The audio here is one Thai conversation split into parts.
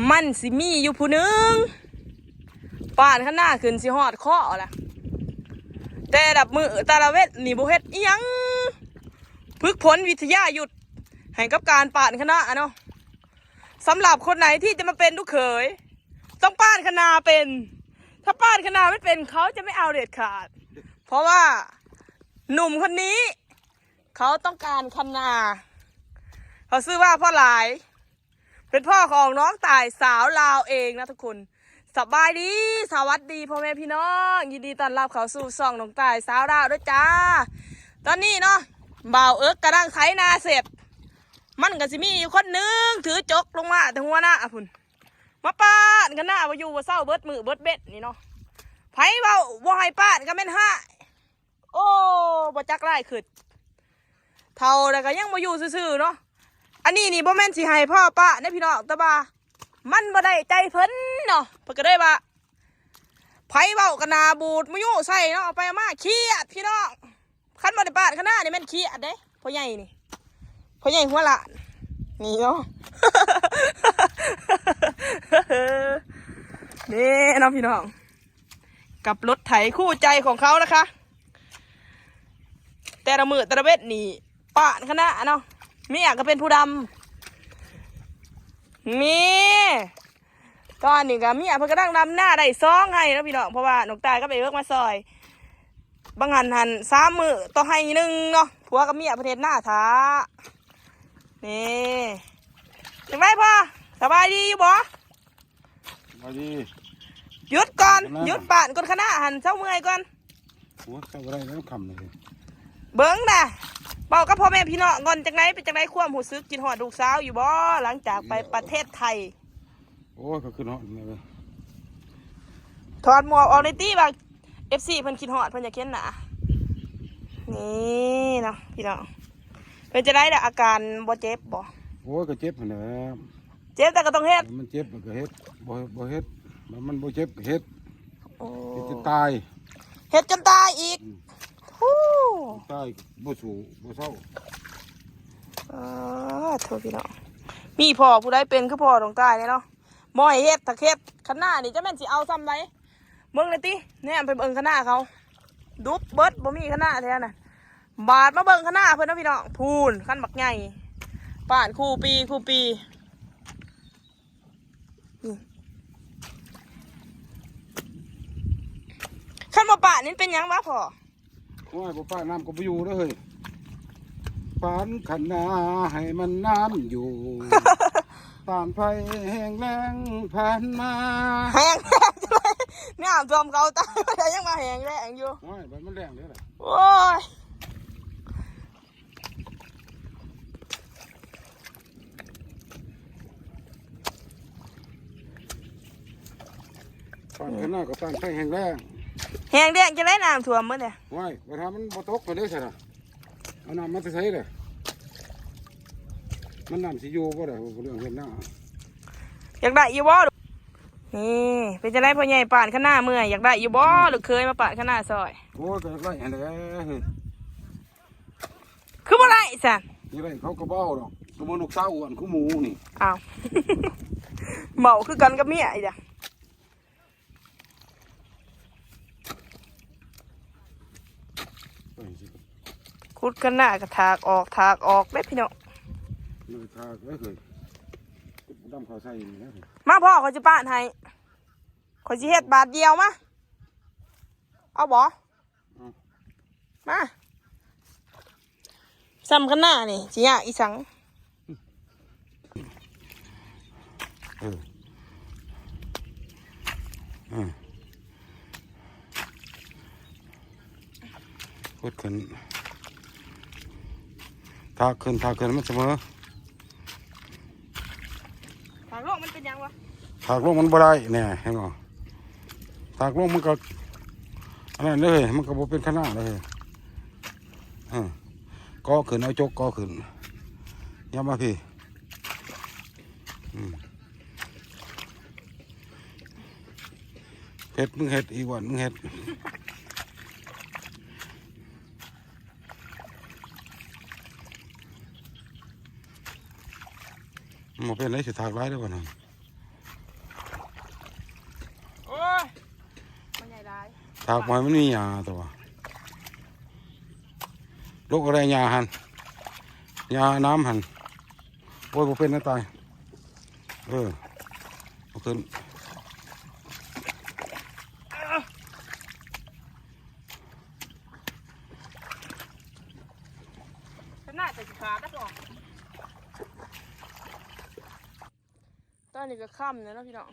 มันสิมีอยู่ผู้หนึ่งป่านข้างหน้าขึ้นสิฮอดข้อละแต่ดับมือตาละเวทนี่บ่เฮ็ดอีหยังฝึกผลวิทยาหยุดให้กับการป่านคณะเนาะสำหรับคนไหนที่จะมาเป็นลูกเขยต้องป่านคณะเป็นถ้าป่านคณะไม่เป็นเขาจะไม่เอาเด็ดขาดเพราะว่าหนุ่มคนนี้เขาต้องการคณะเขาชื่อว่าพ่อหลายเป็นพ่อของน้องตายสาวลาวเองนะทุกคนสบายดีสวัสดีพ่อแม่พี่น้องยินดีต้อนรับเข้าสู่ช่องน้องตายสาวลาวด้วยจ้าตอนนี้เนาะบ่าวเอิ๊กกำลังไถนาเสร็จมันก็สิมีอยู่คนนึงถือจกลงมาแต่หัวหน้าพุ่นมาป้านกันหน้าว่าอยู่ว่าเศร้าเบิดมือเบิดเบ็ดนี่เนาะไผเว้าว่าให้ป้านก็แม่นห้าโอ้บ่จักไล่ขึ้นเท่าแล้วก็ยังมาอยู่ซื่อๆเนาะอันนี้นี่บ่แม่นสิให้พ่อป้าเด้พี่น้องแต่ว่ามันบ่ได้ใจเพิ่นเนาะเพิ่นก็ได้ว่าไผเว้ากันนาบูดมาอยู่ใส่เนาะเอาไปมาเครียดพี่น้องคันบ่ได้ป้านข้างหน้านี่แม่นเครียดเด้พ่อใหญ่นี่พ่อใหญ่หัวละนี่เนาะ นี่น้องพี่น้องกับรถไถคู่ใจของเขานะคะแต่ละมือแต่ละเวทนี่ป่านคณะเนาะเมียก็เป็นผู้ดำมีตอนนี้ก็เมียเพิ่งกระดังดำหน้าได้ซองให้นะพี่น้องเพราะว่าหนกตายก็ไปเวิร์กมาซอยบางหัน3 มือต้องให้1เนาะผัวกับเมียประเทศหน้าท้านี่ยังไงพ่อสบายดีอยู่บ่สบายดีหยุดก่อนหยุดป่านก่อนคณะหันเช้าเมื่อยก่อนโอ้เจ้าอะไรแล้วคำเลยเบิ้งนะเบากับพ่อแม่พี่น้องก่อนจากไหนเป็นจากไหนความหูซึกกินหอดลูกสาวอยู่บ่หลังจากไปประเทศไทยโอ้ก็คือเนาะเลยถอดหมวกออกในตีบางFC เพิ่นกินหอดเพิ่นอยากเห็นหนานี่เนาะพี่น้องเป็นจะได้แต่อาการบ่เจ็บบ่โอ้ก็เจ็บเหรอเจ็บแต่ก็ต้องเฮ็ดมันเจ็บก็เฮ็ดบ่เฮ็ดมันบ่เจ็บก็เฮ็ดจะตายเฮ็ดจนตายอีกตายบ่สู้บ่เศร้าโทษพี่น้องมีพ่อผู้ใดเป็นคือพ่อต้องตายเนาะบ่ให้เฮ็ดถ้าเฮ็ดข้างหน้านี่จะแม่นสิเอาซ้ำไดเบิ่งเลยติแน่ไปเบิ่งข้างหน้าเขาดุบเบิดบ่มีข้างหน้าแท้น่ะบาดมาเบิ่งข้างหน้าเพิ่นเนาะพี่น้องพูนคันบักใหญ่ป่านคู่ปีคันบ่ป่านนี่เป็นหยังวะพ่อโอ้ยบ่ป้าน้ำก็บ่อยู่เด้อเฮ้ยปานขันนาให้มันน้ำอยู่ ตามไฟแห้งแล้งผ่านมาแห้งแล้งเลยเนี่ยจอมเขาตายแต่ยังมาแห้งแล้งอยู่โอ้ยมันแรงเลยแหละโอ้ยปานขันนาก็ตามไฟแห้งแล้งแห้งแดงจะได้น้ำท่วมมื้อเนี่ยโอ้ยบ่ทำมันบ่ตกไปเลยใช่ล่ะเอาน้ำมาใส่เลยมันน้ำสิอยู่บ่ได้เรื่องเฮ็ดหน้าอยากได้อยู่บ่นี่เป็นจะได้พ่อใหญ่ป่านข้างหน้าเมื่อยอยากได้อยู่บ่หรือเคยมาป่านข้างหน้าซอยโอ้ยก็ได้อันนี้คือบ่ได้สั่นนี่ไรเขาก็เบ้าดอกก็มันลูกสาวอ้วนคือหมูนี่อ้าวเมาคือกันกับเมียอีจ้ะขุดกันหน้ากระถากออกได้พี่น้องมันถากได้เลยดำเขาใส่นี่นะมาพ่อเขาจะป้านให้เขาจะเฮ็ดบาทเดียวมาเอาบ่มาซ้ำกันหน้านี่สิยะอีสังขุดขึ้นถากขึ้นมันเสมอถากลงมันเป็นยังวะถากลงมันบ่ได้เนี่ยเห็นบ่ถากลงมันก็อันนั้นเลยมันก็บ่เป็นขนาดเลยก็ขึ้นเอาจกก็ขึ้นย้ำมาพี่เฮ็ดมึงเฮ็ดอีวันมึงเฮ็ดมันเป็นไรสิถากร้ายได้บ่นั่น ถากไม้มันมีหญ้าตัวลูกอะไรหญ้าหันหญ้าน้ำหันโอ้ยบ่เป็นนะตายเอาขึ้น น่าจะขาดได้ป่ะตอนนี้ก็ค่ำแล้วนะพี่น้อง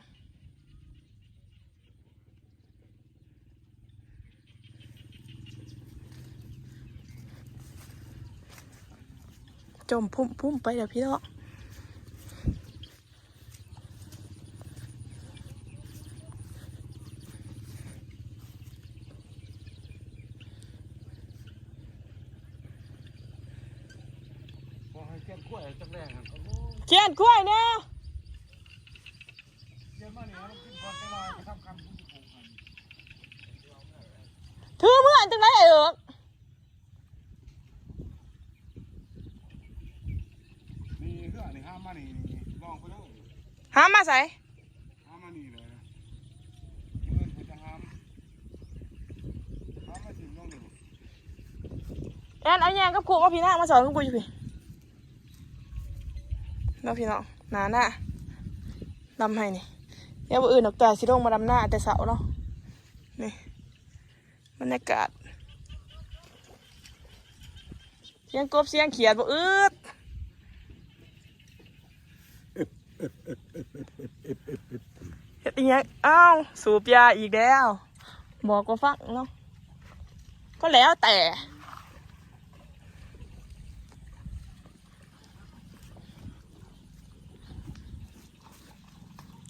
จมพุ่มไปเดี๋ยวพี่น้องเขียนกล้วยจังแรงครับ เขียนกล้วยเนี่ย เขียนมาเนี่ยกินก่อนไปว่าจะทำคำพูดของมัน ถือเมื่อนจังไรเอิก นี่เพื่อนนี่ห้ามมานี่ลองไปเลย หามาใส่ ห้ามมานี่เลยเพื่อนผมจะห้ามมาสิลองดู แอนเอาแยงกับครูมาพี่หน้ามาสอนกับกูอยู่พี่น้องพี่น้องหน้าดำให้นี่เดี๋ยวอื่นออกแต่สิลงมาดำหน้าแต่เสาเนาะนี่บรรยากาศเสียงกบเสียงเขียดบ่อึดเฮ็ดอีหยังอ้าวสูบยาอีกแล้วบอกก็ฟังเนาะก็แล้วแต่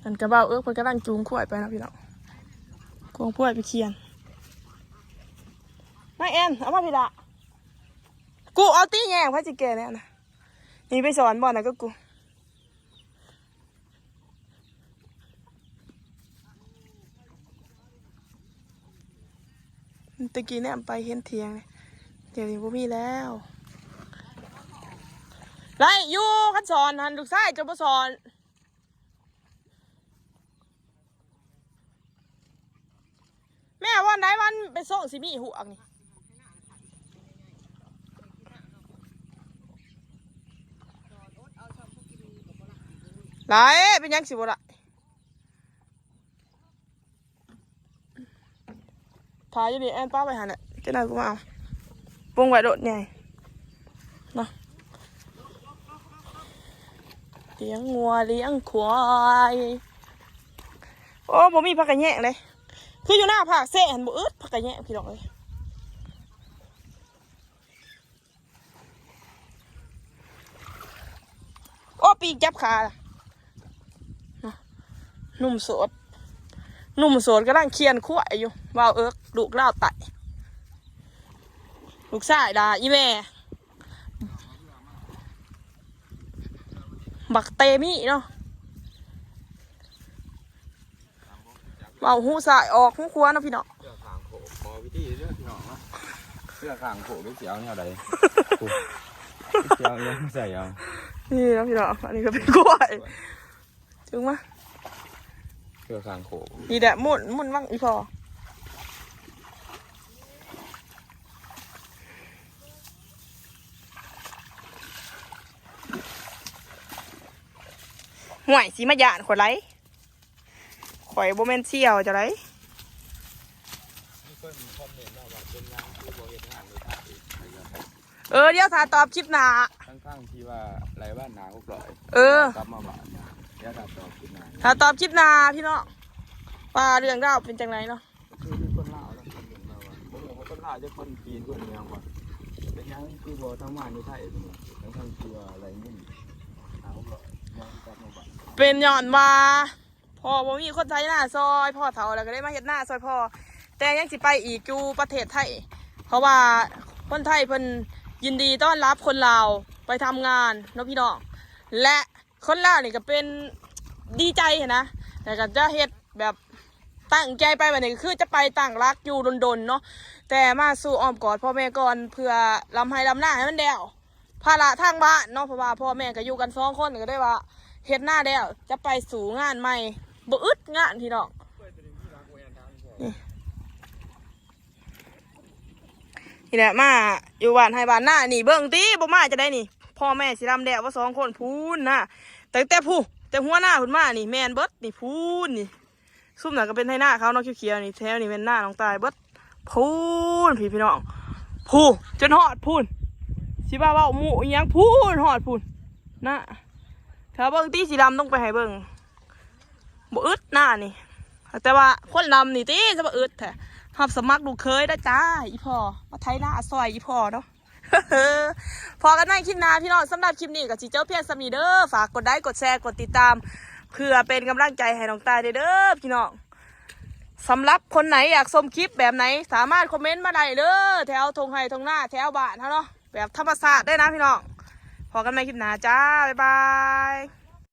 อันกระเบ้าเพิ่นกำลังจูงขวายไปนะพี่น้องควงขวายไปเคียนมาแอนเอามาพี่ละกูเอาตีแยงพระจิเกเนี่ยนะนี่ไปสอนบ่อนนะก็กูตะกี้เนี่ยไปเห็นเทียงเดี๋ยวนี้บ่มีแล้วไรอยู่ขั้นสอนหันลูกชายจะบ่สอนแม่วันไหนวันไปส่งสิมีหัวนี่ไรเป็นยังสิบ่ละถ่ายอยู่นี่แอนป้าไปหันอ่ะจะได้กูมาเอาปรุงไว้โดดใหญ่เนาะเลี้ยงงัวเลี้ยงควายโอ้บ่มีผักกระแยงเลยคืออยู่หน้าผักเซ่หันบ่อึดผักกระแยงพี่น้องเลยโอ้ปีกจับขาล่ะหนุ่มโสดกำลังเคียนขั้วอยู่ว่าวเอิกลูกเล่าไตลูกชายด่าอีแม่บักเตมี่เนาะว่าวหูสายออกหูครัวนะพี่น้อง เสื้อขางโผล่พอวิธีเรื่องพี่น้องนะเสื้อขางโผล่ด้วยเสียวเนี่ยอะไรเสียวยังใส่เอานี่นะพี่น้องอันนี้ก็เป็นกล้วยถึงมั้ยเสื้อขางโผล่อีแดะมุ่นว่างอีพอห่วยสีมาหยาดขวดไรข่อยโบแมนเชี่ยวจะไรเดี๋ยวถ้าตอบคลิปหนาข้างๆที่ว่าไรบ้านนาพวกลอยกลับมาบ้านเดี๋ยวถ้าตอบคลิปหนาถ้าตอบคลิปหนาพี่น้องว่าเรื่องราวเป็นจังไรเนาะคือคนลาวแล้วคนเมืองเราคนลาวจะคนจีนคนเมืองว่ะเป็นยังคือบ่ทำงานในไทยทั้งตัวอะไรนี่นาพวกลอยยังกลับมาบ้านเป็นย้อนว่าพ่อบ่มีคนไทยหน้าซอยพ่อเฒ่าแล้วก็ได้มาเฮ็ดหน้าซอยพ่อแต่ยังสิไปอีกอยู่ประเทศไทยเพราะว่าคนไทยเพิ่นยินดีต้อนรับคนลาวไปทำงานเนาะพี่น้องและคนลาวนี่ก็เป็นดีใจนะแต่ก็จะเฮ็ดแบบตั้งใจไปแบบนี้คือจะไปตั้งรักอยู่ดนๆเนาะแต่มาสู่อ้อมกอดพ่อแม่ก่อนเพื่อลำให้ลำหน้าให้มันเดียวภาระทางบ้านเนาะเพราะว่าพ่อแม่ก็อยู่กัน2 คนก็ได้ว่าเฮ็ดหน้าแล้วจะไปสู่งานใหม่บ่อึดงานพี่น้องนี่ นี่แหละมาอยู่บ้านให้บ้านหน้านี่เบิ่งตีบ่มาจะได้นี่พ่อแม่สิรำแดดว่า2 คนพูนนะแต่ผู้แต่หัวหน้าพุ่นมานี่แมนเบิดนี่พูนนี่ซุ่มหน่ะก็เป็นไทหน้าเขาเนาะเขียวๆนี่แถวนี่เป็นหน้าน้องตายเบิดพูนพี่น้องพูจนหอดพูนสิบ้าว่าหมูอีหยังพูนหอดพูนนะถ้าเบิ่งตีสีดำต้องไปให้เบิ่งบ่อึดหน้านี่แต่ว่าคนดำนี่ตีจะบ่อึดแท้หับสมัครลูกเคยได้จ้าอีพ่อมาไทยหน้าซอยอีพ่อเนาะ พอกันในคลิปหน้าพี่น้องสำหรับคลิปนี้ก็สิเจ้าเพียงสมีเด้อฝากกดไลค์กดแชร์กดติดตามเพื่อเป็นกำลังใจให้น้องตายเด้อพี่น้องสำหรับคนไหนอยากชมคลิปแบบไหนสามารถคอมเมนต์มาได้เด้อแถวทงไห้ทงหน้าแถวบ้านเนาะแบบธรรมศาสตร์ได้นะพี่น้องพอกันในคลิปหน้าจ้าบ๊ายบาย